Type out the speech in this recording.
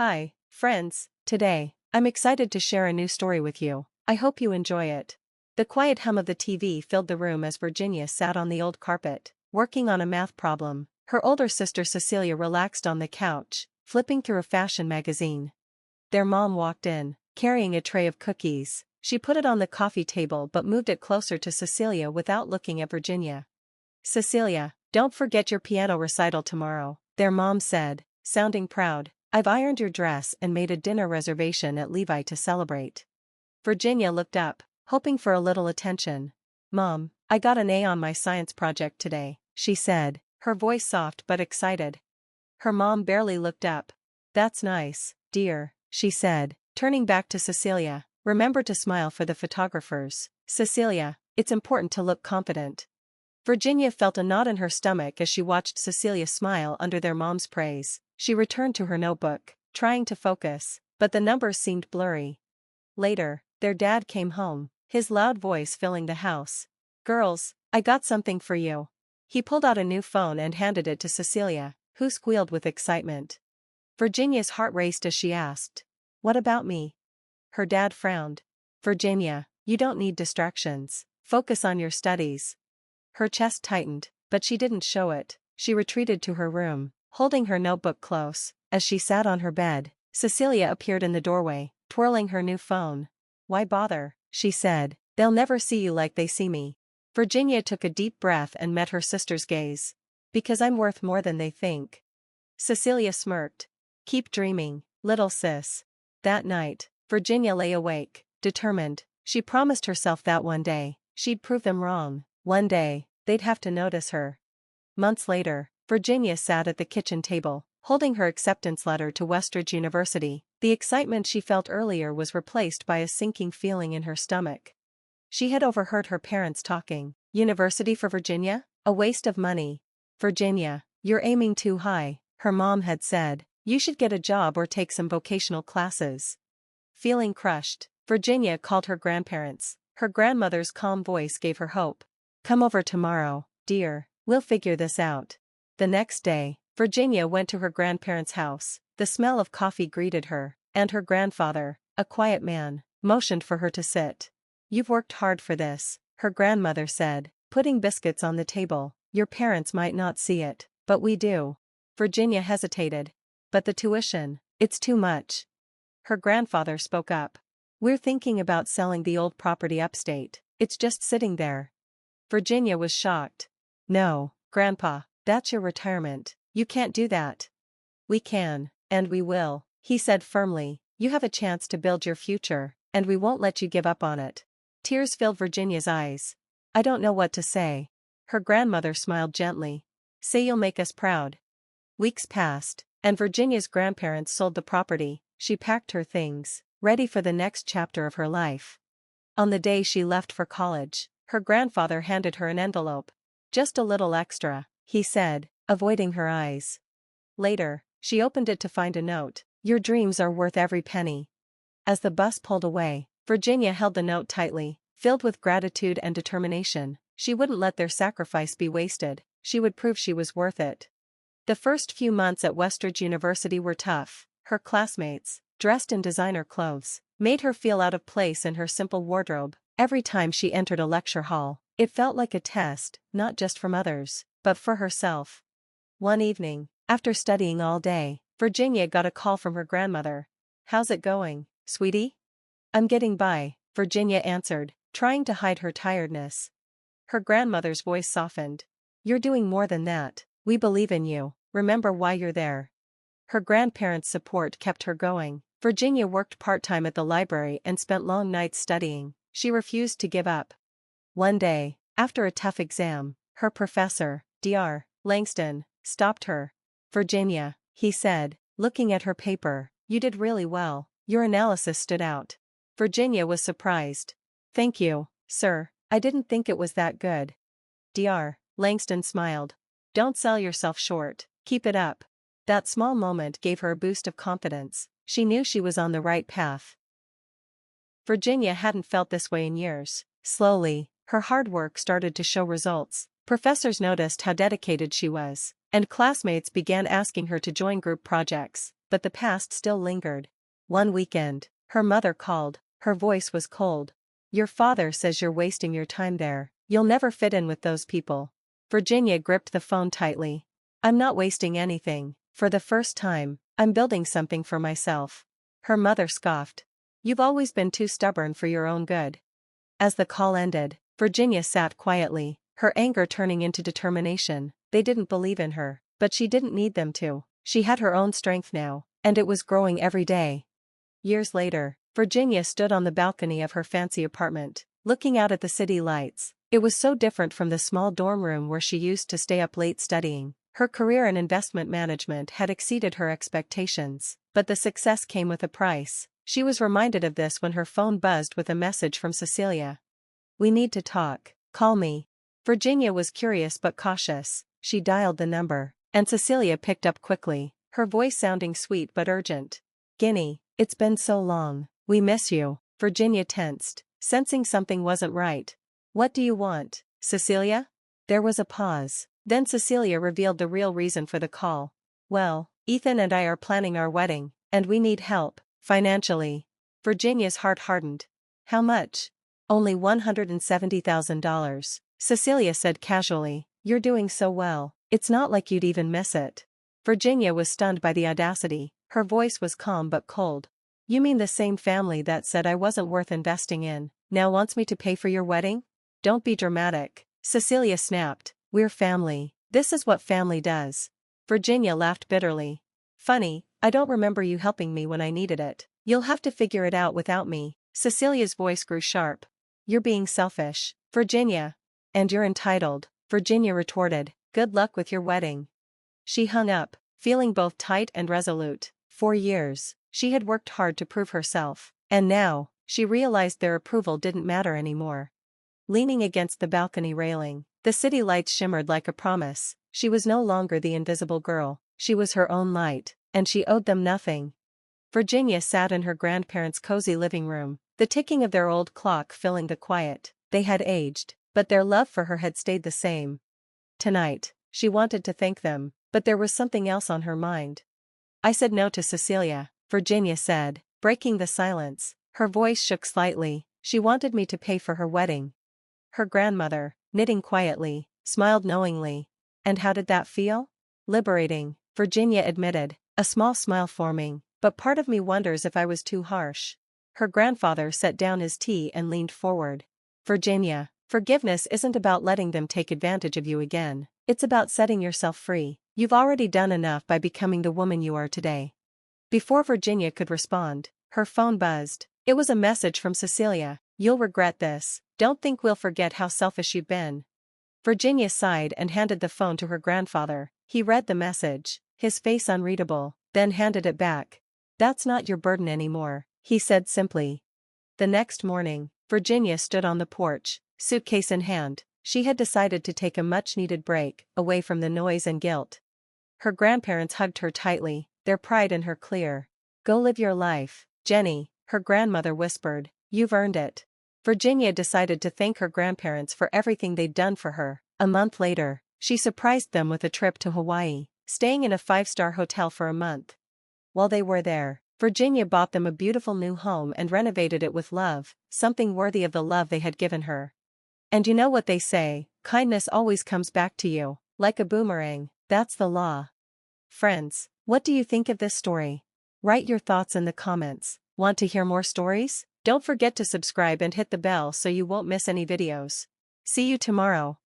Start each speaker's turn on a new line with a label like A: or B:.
A: Hi, friends, today, I'm excited to share a new story with you. I hope you enjoy it. The quiet hum of the TV filled the room as Virginia sat on the old carpet, working on a math problem. Her older sister Cecilia relaxed on the couch, flipping through a fashion magazine. Their mom walked in, carrying a tray of cookies. She put it on the coffee table but moved it closer to Cecilia without looking at Virginia. "Cecilia, don't forget your piano recital tomorrow," their mom said, sounding proud. "I've ironed your dress and made a dinner reservation at Levi to celebrate." Virginia looked up, hoping for a little attention. "Mom, I got an A on my science project today," she said, her voice soft but excited. Her mom barely looked up. "That's nice, dear," she said, turning back to Cecilia. "Remember to smile for the photographers, Cecilia, it's important to look confident." Virginia felt a knot in her stomach as she watched Cecilia smile under their mom's praise. She returned to her notebook, trying to focus, but the numbers seemed blurry. Later, their dad came home, his loud voice filling the house. "Girls, I got something for you." He pulled out a new phone and handed it to Cecilia, who squealed with excitement. Virginia's heart raced as she asked, "What about me?" Her dad frowned. "Virginia, you don't need distractions. Focus on your studies." Her chest tightened, but she didn't show it. She retreated to her room, holding her notebook close. As she sat on her bed, Cecilia appeared in the doorway, twirling her new phone. "Why bother?" she said. "They'll never see you like they see me." Virginia took a deep breath and met her sister's gaze. "Because I'm worth more than they think." Cecilia smirked. "Keep dreaming, little sis." That night, Virginia lay awake, determined. She promised herself that one day, she'd prove them wrong. One day, they'd have to notice her. Months later, Virginia sat at the kitchen table, holding her acceptance letter to Westridge University. The excitement she felt earlier was replaced by a sinking feeling in her stomach. She had overheard her parents talking. "University for Virginia? A waste of money. Virginia, you're aiming too high," her mom had said. "You should get a job or take some vocational classes." Feeling crushed, Virginia called her grandparents. Her grandmother's calm voice gave her hope. "Come over tomorrow, dear, we'll figure this out." The next day, Virginia went to her grandparents' house. The smell of coffee greeted her, and her grandfather, a quiet man, motioned for her to sit. "You've worked hard for this," her grandmother said, putting biscuits on the table. "Your parents might not see it, but we do." Virginia hesitated. "But the tuition, it's too much." Her grandfather spoke up. "We're thinking about selling the old property upstate. It's just sitting there." Virginia was shocked. "No, Grandpa, that's your retirement. You can't do that." "We can, and we will," he said firmly. "You have a chance to build your future, and we won't let you give up on it." Tears filled Virginia's eyes. "I don't know what to say." Her grandmother smiled gently. "Say you'll make us proud." Weeks passed, and Virginia's grandparents sold the property. She packed her things, ready for the next chapter of her life. On the day she left for college, her grandfather handed her an envelope. "Just a little extra," he said, avoiding her eyes. Later, she opened it to find a note. "Your dreams are worth every penny." As the bus pulled away, Virginia held the note tightly, filled with gratitude and determination. She wouldn't let their sacrifice be wasted. She would prove she was worth it. The first few months at Westridge University were tough. Her classmates, dressed in designer clothes, made her feel out of place in her simple wardrobe. Every time she entered a lecture hall, it felt like a test, not just from others, but for herself. One evening, after studying all day, Virginia got a call from her grandmother. "How's it going, sweetie?" "I'm getting by," Virginia answered, trying to hide her tiredness. Her grandmother's voice softened. "You're doing more than that. We believe in you. Remember why you're there." Her grandparents' support kept her going. Virginia worked part-time at the library and spent long nights studying. She refused to give up. One day, after a tough exam, her professor, Dr. Langston, stopped her. "Virginia," he said, looking at her paper, "you did really well. Your analysis stood out." Virginia was surprised. "Thank you, sir. I didn't think it was that good." Dr. Langston smiled. "Don't sell yourself short. Keep it up." That small moment gave her a boost of confidence. She knew she was on the right path. Virginia hadn't felt this way in years. Slowly, her hard work started to show results. Professors noticed how dedicated she was, and classmates began asking her to join group projects. but the past still lingered. One weekend, her mother called. Her voice was cold. "Your father says you're wasting your time there. You'll never fit in with those people." Virginia gripped the phone tightly. "I'm not wasting anything. For the first time, I'm building something for myself." Her mother scoffed. "You've always been too stubborn for your own good." As the call ended, Virginia sat quietly, her anger turning into determination. They didn't believe in her, but she didn't need them to. She had her own strength now, and it was growing every day. Years later, Virginia stood on the balcony of her fancy apartment, looking out at the city lights. It was so different from the small dorm room where she used to stay up late studying. Her career in investment management had exceeded her expectations, but the success came with a price. She was reminded of this when her phone buzzed with a message from Cecilia. "We need to talk. Call me." Virginia was curious but cautious. She dialed the number, and Cecilia picked up quickly, her voice sounding sweet but urgent. "Ginny, it's been so long. We miss you." Virginia tensed, sensing something wasn't right. "What do you want, Cecilia?" There was a pause. Then Cecilia revealed the real reason for the call. "Well, Ethan and I are planning our wedding, and we need help, financially." Virginia's heart hardened. "How much?" "Only $170,000, Cecilia said casually. "You're doing so well, it's not like you'd even miss it." Virginia was stunned by the audacity. Her voice was calm but cold. "You mean the same family that said I wasn't worth investing in, now wants me to pay for your wedding?" "Don't be dramatic," Cecilia snapped. "We're family. This is what family does." Virginia laughed bitterly. "Funny, I don't remember you helping me when I needed it. You'll have to figure it out without me." Cecilia's voice grew sharp. "You're being selfish, Virginia. And you're entitled," Virginia retorted. "Good luck with your wedding." She hung up, feeling both tight and resolute. For years, she had worked hard to prove herself, and now, she realized their approval didn't matter anymore. Leaning against the balcony railing, the city lights shimmered like a promise. She was no longer the invisible girl, she was her own light, and she owed them nothing. Virginia sat in her grandparents' cozy living room, the ticking of their old clock filling the quiet. They had aged, but their love for her had stayed the same. Tonight, she wanted to thank them, but there was something else on her mind. "I said no to Cecilia," Virginia said, breaking the silence. Her voice shook slightly. "She wanted me to pay for her wedding." Her grandmother, knitting quietly, smiled knowingly. "And how did that feel?" "Liberating," Virginia admitted, a small smile forming, "but part of me wonders if I was too harsh." Her grandfather set down his tea and leaned forward. "Virginia, forgiveness isn't about letting them take advantage of you again, it's about setting yourself free. You've already done enough by becoming the woman you are today." Before Virginia could respond, her phone buzzed. It was a message from Cecilia. "You'll regret this. Don't think we'll forget how selfish you've been." Virginia sighed and handed the phone to her grandfather. He read the message, his face unreadable, then handed it back. "That's not your burden anymore," he said simply. The next morning, Virginia stood on the porch, suitcase in hand. She had decided to take a much-needed break, away from the noise and guilt. Her grandparents hugged her tightly, their pride in her clear. "Go live your life, Jenny," her grandmother whispered. "You've earned it." Virginia decided to thank her grandparents for everything they'd done for her. A month later, she surprised them with a trip to Hawaii, staying in a 5-star hotel for a month. While they were there, Virginia bought them a beautiful new home and renovated it with love, something worthy of the love they had given her. And you know what they say, kindness always comes back to you, like a boomerang. That's the law. Friends, what do you think of this story? Write your thoughts in the comments. Want to hear more stories? Don't forget to subscribe and hit the bell so you won't miss any videos. See you tomorrow.